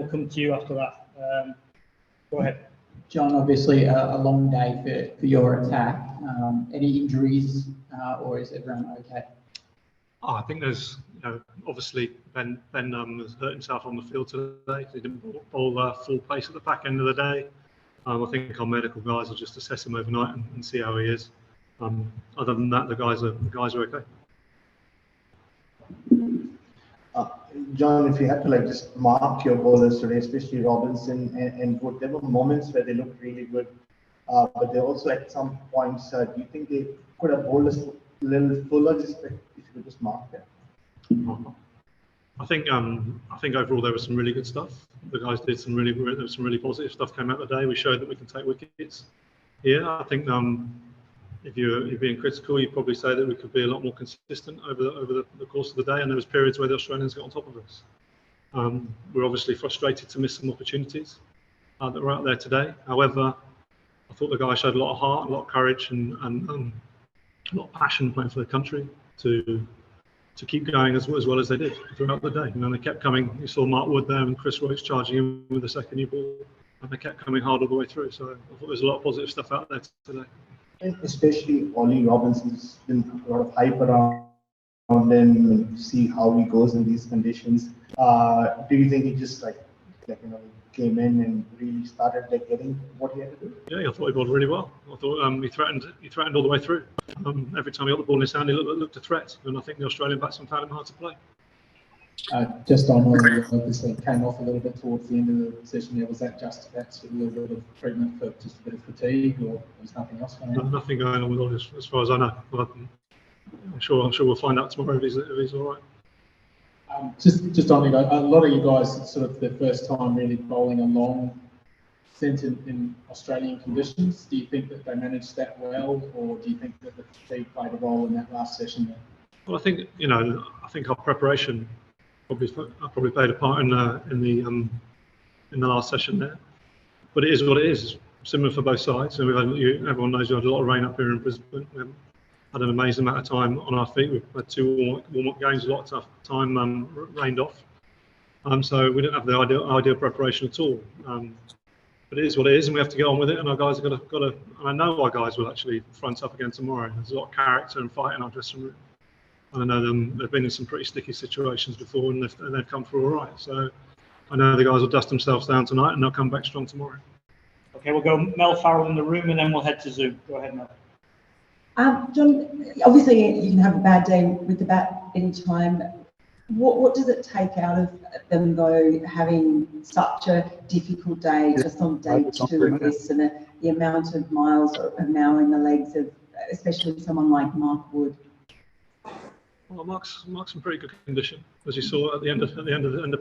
we'll come to you after that. Go ahead. Jon, obviously a long day for your attack. Any injuries or is everyone okay? Oh, I think there's, obviously Ben has hurt himself on the field today. He didn't bowl full pace at the back end of the day. I think our medical guys will just assess him overnight and see how he is. Other than that, the guys are okay. Jon, if you had to just mark your bowlers today, especially Robinson and Wood, there were moments where they looked really good, but they also at some points, do you think they could have bowled a little fuller, just if you could just mark that? I think overall there was some really good stuff. The guys did there was some really positive stuff came out today. We showed that we can take wickets. Yeah, I think if you're being critical, you'd probably say that we could be a lot more consistent over the course of the day. And there was periods where the Australians got on top of us. We're obviously frustrated to miss some opportunities that were out there today. However, I thought the guys showed a lot of heart, a lot of courage, and a lot of passion playing for the country to keep going as well as they did throughout the day. They kept coming. You saw Mark Wood there and Chris Roach charging in with the second new ball, and they kept coming hard all the way through. So I thought there was a lot of positive stuff out there today. Especially Ollie Robinson's been a lot of hype around him and see how he goes in these conditions. Do you think he just came in and really started getting what he had to do? Yeah, I thought he bowled really well. I thought he threatened all the way through. Every time he got the ball in his hand, he looked a threat, and I think the Australian batsman found him hard to play. Just on obviously came off a little bit towards the end of the session. Was that just a little bit of treatment for just a bit of fatigue, or was nothing else going on? Nothing going on with Ollie as far as I know. But I'm sure we'll find out tomorrow if he's all right. Just on a lot of you guys, it's sort of the first time really bowling a long stint in Australian conditions. Do you think that they managed that well, or do you think that the fatigue played a role in that last session there? Well, I think our preparation probably played a part in the last session there. But it is what it is. Similar for both sides. And everyone knows we had a lot of rain up here in Brisbane. We had an amazing amount of time on our feet. We've had 2 warm-up games, a lot of tough time rained off. So we didn't have the ideal preparation at all. But it is what it is, and we have to get on with it. And our guys have got to. And I know our guys will actually front up again tomorrow. There's a lot of character and fight in our dressing room. And I know they've been in some pretty sticky situations before, and they've come through all right. So I know the guys will dust themselves down tonight, and they'll come back strong tomorrow. Okay, we'll go Mel Farrell in the room, and then we'll head to Zoom. Go ahead, Mel. Jon, obviously you can have a bad day with the bat any time. What does it take out of them, though, having such a difficult day, just on day 2 of this, and the amount of miles are now in the legs of, especially someone like Mark Wood? Well, Mark's in pretty good condition, as you saw at the end of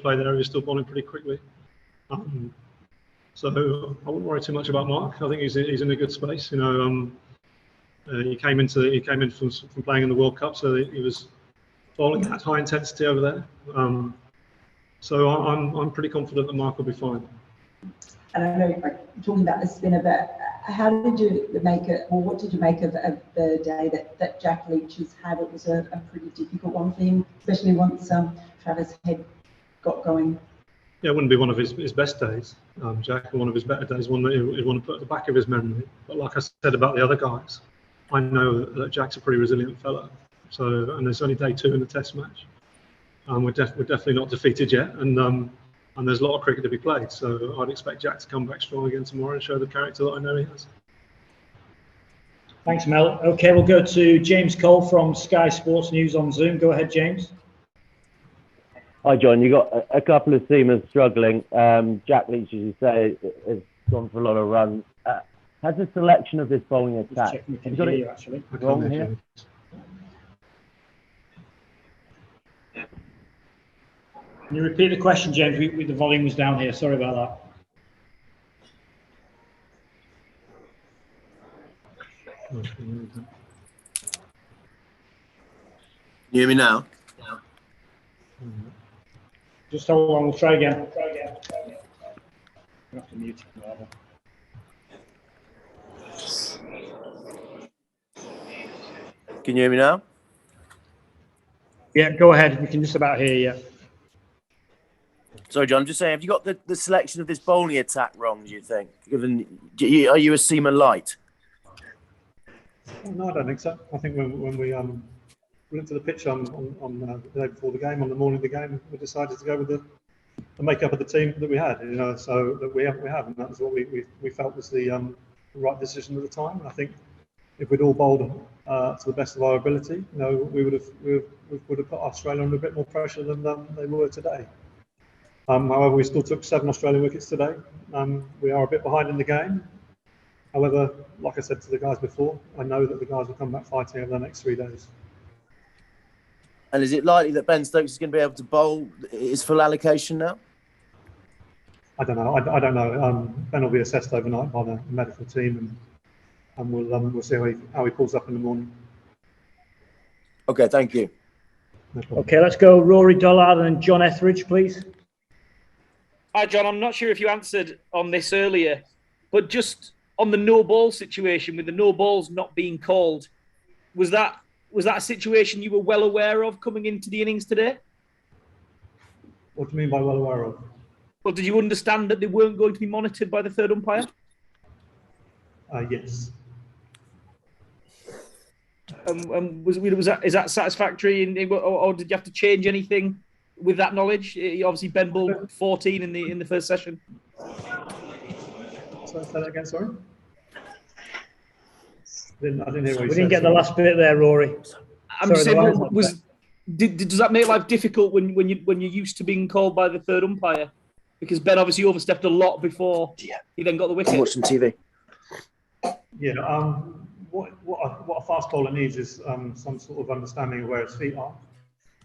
play there. He was still bowling pretty quickly, so I wouldn't worry too much about Mark. I think he's in a good space. He came in from playing in the World Cup, so he was bowling at high intensity over there. So I'm pretty confident that Mark will be fine. And I know you're talking about the spinner, but how did you make it, or what did you make of the day that Jack Leach has had? It was a pretty difficult one for him, especially once Travis Head got going. Yeah, it wouldn't be one of his best days, Jack, or one of his better days, one that he'd want to put at the back of his memory. But like I said about the other guys, I know that Jack's a pretty resilient fella. So, and there's only day 2 in the Test match. We're definitely not defeated yet, and there's a lot of cricket to be played. So I'd expect Jack to come back strong again tomorrow and show the character that I know he has. Thanks, Mel. Okay, we'll go to James Cole from Sky Sports News on Zoom. Go ahead, James. Hi, Jon. You got a couple of seamers struggling. Jack Leach, as you say, has gone for a lot of runs. Has the selection of this bowling attack? Have you got it actually wrong here? Can you repeat the question, James? The volume was down here. Sorry about that. Can you hear me now? Just hold on. We'll try again. You have to mute it. Can you hear me now? Yeah, go ahead. We can just about hear you. Sorry, John, I'm just saying, have you got the selection of this bowling attack wrong, do you think? Are you a seamer light? Well, no, I don't think so. I think when we looked at the pitch on the day before the game, on the morning of the game, we decided to go with the makeup of the team that we had, so that we have, and that was what we felt was the right decision at the time. And I think if we'd all bowled to the best of our ability, we would have put Australia under a bit more pressure than they were today. However, we still took 7 Australian wickets today. We are a bit behind in the game. However, like I said to the guys before, I know that the guys will come back fighting over the next 3 days. And is it likely that Ben Stokes is going to be able to bowl his full allocation now? I don't know. I don't know. Ben will be assessed overnight by the medical team, and we'll see how he pulls up in the morning. Okay, thank you. No problem. Okay, let's go Rory Dollard and John Etheridge, please. Hi, John. I'm not sure if you answered on this earlier, but just on the no ball situation, with the no balls not being called, was that a situation you were well aware of coming into the innings today? What do you mean by well aware of? Well, did you understand that they weren't going to be monitored by the third umpire? Yes. Is that satisfactory, or did you have to change anything with that knowledge? Obviously, Ben bowled 14 in the first session. Say that again, sorry. I didn't hear what you said. We didn't get the last bit there, Rory. I'm saying, does that make life difficult when you're used to being called by the third umpire? Because Ben obviously overstepped a lot before he then got the wicket. Watch some TV. Yeah. What a fast bowler needs is some sort of understanding of where his feet are,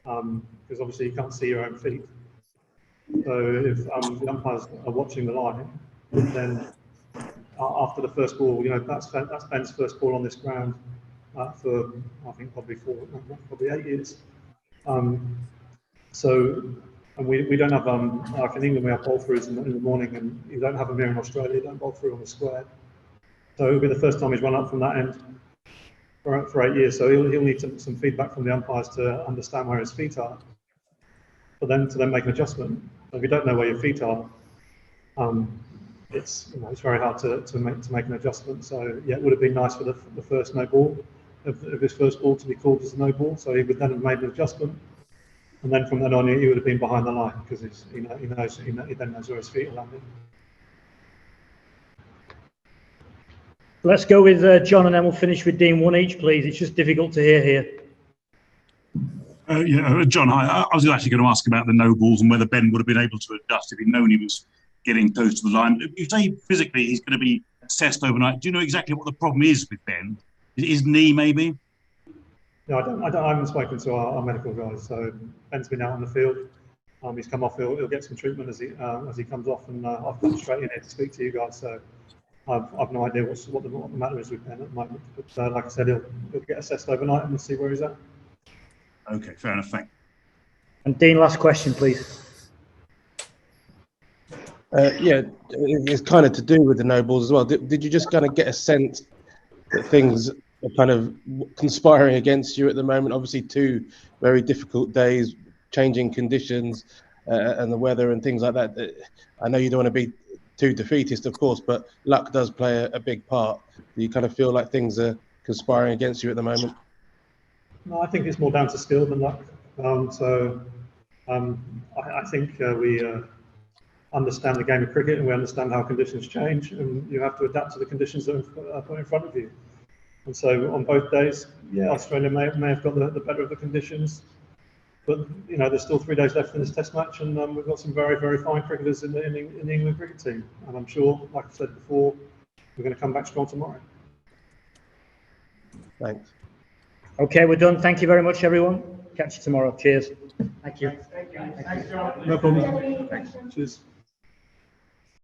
because obviously you can't see your own feet. So if the umpires are watching the line, then after the first ball, that's Ben's first ball on this ground for I think probably 8 years. And we don't have like in England we have bowl throughs in the morning, and you don't have them here in Australia. You don't bowl through on the square. So it'll be the first time he's run up from that end for 8 years. So he'll need some feedback from the umpires to understand where his feet are, for them to then make an adjustment. So if you don't know where your feet are, it's very hard to make an adjustment. So yeah, it would have been nice for the first no ball of his first ball to be called as a no ball. So he would then have made an adjustment, and then from then on he would have been behind the line, because he then knows where his feet are landing. Let's go with John, and then we'll finish with Dean. One each, please. It's just difficult to hear here. John, hi. I was actually going to ask about the no balls and whether Ben would have been able to adjust if he'd known he was getting close to the line. You say physically he's going to be assessed overnight. Do you know exactly what the problem is with Ben? His knee, maybe? No, I haven't spoken to our medical guys. So Ben's been out on the field. He's come off. He'll get some treatment as he comes off, and I've come straight in here to speak to you guys. So I've no idea what the matter is with Ben at the moment. But like I said, he'll get assessed overnight, and we'll see where he's at. Okay, fair enough. Thank you. And Dean, last question, please. Yeah, it's kind of to do with the no balls as well. Did you just kind of get a sense that things are kind of conspiring against you at the moment? Obviously, 2 very difficult days, changing conditions, and the weather and things like that. I know you don't want to be too defeatist, of course, but luck does play a big part. Do you kind of feel like things are conspiring against you at the moment? No, I think it's more down to skill than luck. I think we understand the game of cricket, and we understand how conditions change, and you have to adapt to the conditions that are put in front of you. And so on both days, yeah, Australia may have got the better of the conditions, but there's still 3 days left in this Test match, and we've got some very, very fine cricketers in the England cricket team, and I'm sure, like I said before, we're going to come back strong tomorrow. Thanks. Okay, we're done. Thank you very much, everyone. Catch you tomorrow. Cheers. Thank you. Thanks, John. No problem. Thanks. Cheers.